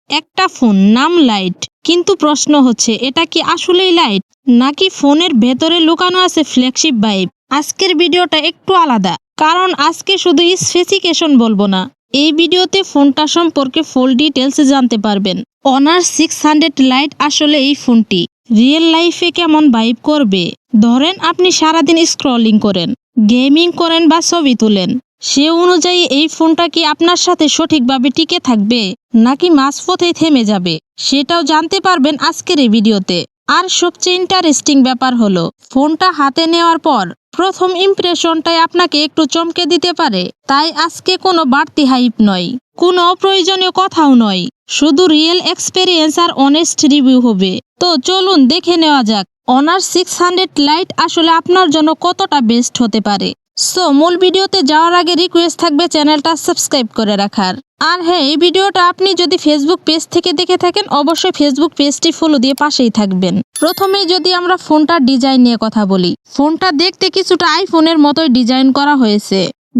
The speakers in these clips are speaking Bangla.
একটা ফোন, নাম লাইট, কিন্তু প্রশ্ন হচ্ছে এটা কি আসলেই লাইট নাকি ফোনের ভেতরে লুকানো আছে ফ্ল্যাগশিপ ভাইব। আজকের ভিডিওটা একটু আলাদা, কারণ আজকে শুধু স্পেসিফিকেশন বলবো না, এই ভিডিওতে ফোনটা সম্পর্কে ফুল ডিটেলস জানতে পারবেন। অনার 600 লাইট আসলে এই ফোনটি রিয়েল লাইফে কেমন ভাইব করবে। ধরেন আপনি সারাদিন স্ক্রলিং করেন, গেমিং করেন বা ছবি তুলেন, সে অনুযায়ী এই ফোনটা কি আপনার সাথে সঠিকভাবে টিকে থাকবে নাকি মাঝপথেই থেমে যাবে, সেটাও জানতে পারবেন আজকের এই ভিডিওতে। আর সবচেয়ে ইন্টারেস্টিং ব্যাপার হলো, ফোনটা হাতে নেওয়ার পর প্রথম ইমপ্রেশনটাই আপনাকে একটু চমকে দিতে পারে। তাই আজকে কোনো বাড়তি হাইপ নয়, কোনো অপ্রয়োজনীয় কথাও নয়, শুধু রিয়েল এক্সপেরিয়েন্স আর অনেস্ট রিভিউ হবে। তো চলুন দেখে নেওয়া যাক অনার 600 লাইট আসলে আপনার জন্য কতটা বেস্ট হতে পারে। সো মূল ভিডিওতে যাওয়ার আগে রিকোয়েস্ট থাকবে চ্যানেলটা সাবস্ক্রাইব করে রাখার। আর হ্যাঁ, এই ভিডিওটা আপনি যদি ফেসবুক পেজ থেকে দেখে থাকেন অবশ্যই ফেসবুক পেজটি ফলো দিয়ে পাশেই থাকবেন। প্রথমে যদি আমরা ফোনটার ডিজাইন নিয়ে কথা বলি, ফোনটা দেখতে কিছুটা আইফোনের মতোই ডিজাইন করা হয়েছে,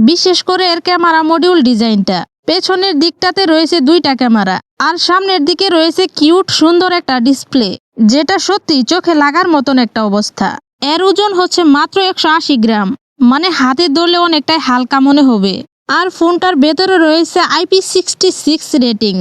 বিশেষ করে এর ক্যামেরা মডিউল ডিজাইনটা। পেছনের দিকটাতে রয়েছে দুইটা ক্যামেরা, আর সামনের দিকে রয়েছে কিউট সুন্দর একটা ডিসপ্লে, যেটা সত্যি চোখে লাগার মতন একটা অবস্থা। এর ওজন হচ্ছে মাত্র 180 গ্রাম, মানে হাতে ধরলে অনেকটাই হালকা মনে হবে। আর ফোনটার ভেতরে রয়েছে IP66 রেটিং,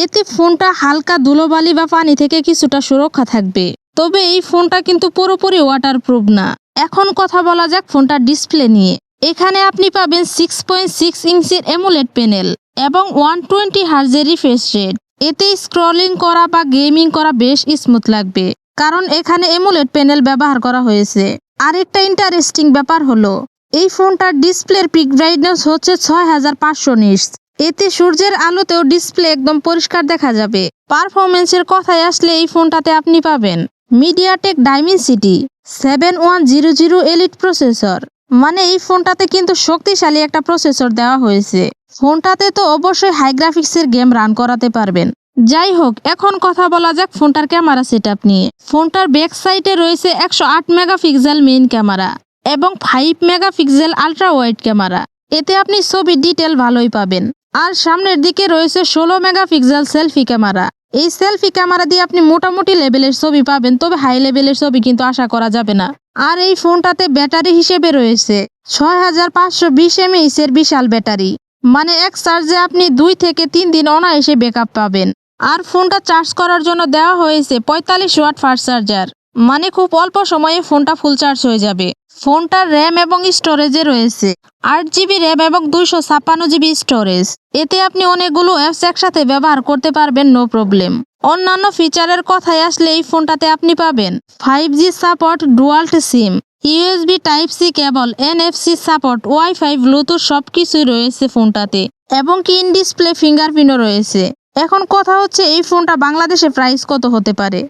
এতে ফোনটা হালকা ধুলোবালি বা পানি থেকে কিছুটা সুরক্ষা থাকবে। তবে এই ফোনটা কিন্তু পুরোপুরি ওয়াটারপ্রুফ না। এখন কথা বলা যাক ফোনটার ডিসপ্লে নিয়ে। এখানে আপনি পাবেন 6.6 ইঞ্চির অ্যামোলেড প্যানেল এবং 120 হার্জের রিফ্রেশ রেট। এতে স্ক্রলিং করা বা গেমিং করা বেশ স্মুথ লাগবে, কারণ এখানে অ্যামোলেড প্যানেল ব্যবহার করা হয়েছে। আরেকটা ইন্টারেস্টিং ব্যাপার হলো, এই ফোনটার ডিসপ্লের পিক ব্রাইটনেস হচ্ছে 6500 নিটস। এতে সূর্যের আলোতেও ডিসপ্লে একদম পরিষ্কার দেখা যাবে। পারফরমেন্সের কথায় আসলে এই ফোনটাতে আপনি পাবেন মিডিয়াটেক ডাইমেনসিটি 7100 এলিট প্রসেসর, মানে এই ফোনটাতে কিন্তু শক্তিশালী একটা প্রসেসর দেওয়া হয়েছে। ফোনটাতে তো অবশ্যই হাই গ্রাফিক্সের গেম রান করাতে পারবেন। যাই হোক, এখন কথা বলা যাক ফোনটার ক্যামেরা সেটআপ নিয়ে। ফোনটার ব্যাক সাইডে রয়েছে 108 মেগাপিক্সেল মেইন ক্যামেরা এবং 5 মেগাপিক্সেল আলট্রা ওয়াইড ক্যামেরা। এতে আপনি ছবির ডিটেল ভালোই পাবেন। আর সামনের দিকে রয়েছে 16 মেগাপিক্সেল সেলফি ক্যামেরা। এই সেলফি ক্যামেরা দিয়ে আপনি মোটামুটি লেভেলের ছবি পাবেন, তবে হাই লেভেলের ছবি কিন্তু আশা করা যাবে না। আর এই ফোনটাতে ব্যাটারি হিসেবে রয়েছে 6520 mAh এর বিশাল ব্যাটারি, মানে এক চার্জে আপনি 2 থেকে 3 দিন অনায়াসে ব্যাকআপ পাবেন। আর ফোনটা চার্জ করার জন্য দেওয়া হয়েছে 45 ওয়াট ফাস্ট চার্জার, মানে খুব অল্প সময়ে ফোনটা ফুল চার্জ হয়ে যাবে। ফোনটার র্যাম এবং স্টোরেজে রয়েছে 8GB র্যাম এবং 256GB স্টোরেজ। এতে আপনি অনেকগুলো অ্যাপস একসাথে ব্যবহার করতে পারবেন, নো প্রবলেম। অন্যান্য ফিচারের কথায় আসলে এই ফোনটাতে আপনি পাবেন 5G support, dual SIM, USB Type-C কেবল, NFC সাপোর্ট, ওয়াইফাই, ব্লুটুথ সবকিছুই রয়েছে ফোনটাতে, এবং কি ইন ডিসপ্লে ফিঙ্গারপ্রিন্টও রয়েছে। এখন কথা হচ্ছে এই ফোনটা বাংলাদেশে প্রাইস কত হতে পারে।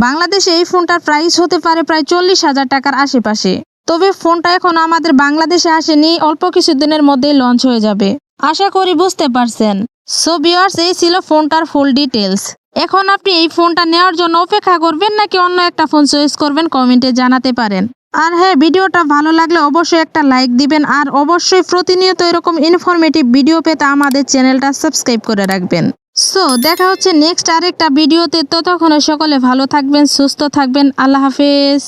বাংলাদেশে এই ফোনটার প্রাইস হতে পারে প্রায় 40,000 টাকার আশেপাশে। তবে ফোনটা এখন আমাদের বাংলাদেশে আসেনি, অল্প কিছুদিনের মধ্যেই লঞ্চ হয়ে যাবে। আশা করি বুঝতে পারছেন। সো ভিউয়ার্স, এই ছিল ফোনটার ফুল ডিটেলস। এখন আপনি এই ফোনটা নেওয়ার জন্য অপেক্ষা করবেন নাকি অন্য একটা ফোন চয়েস করবেন, কমেন্টে জানাতে পারেন। আর হ্যাঁ, ভিডিওটা ভালো লাগলে অবশ্যই একটা লাইক দিবেন, আর অবশ্যই প্রতিনিয়ত এরকম ইনফরমেটিভ ভিডিও পেতে আমাদের চ্যানেলটা সাবস্ক্রাইব করে রাখবেন। সো দেখা হচ্ছে নেক্সট আরেকটা ভিডিওতে। ততক্ষণে সকলে ভালো থাকবেন, সুস্থ থাকবেন। আল্লাহ হাফেজ।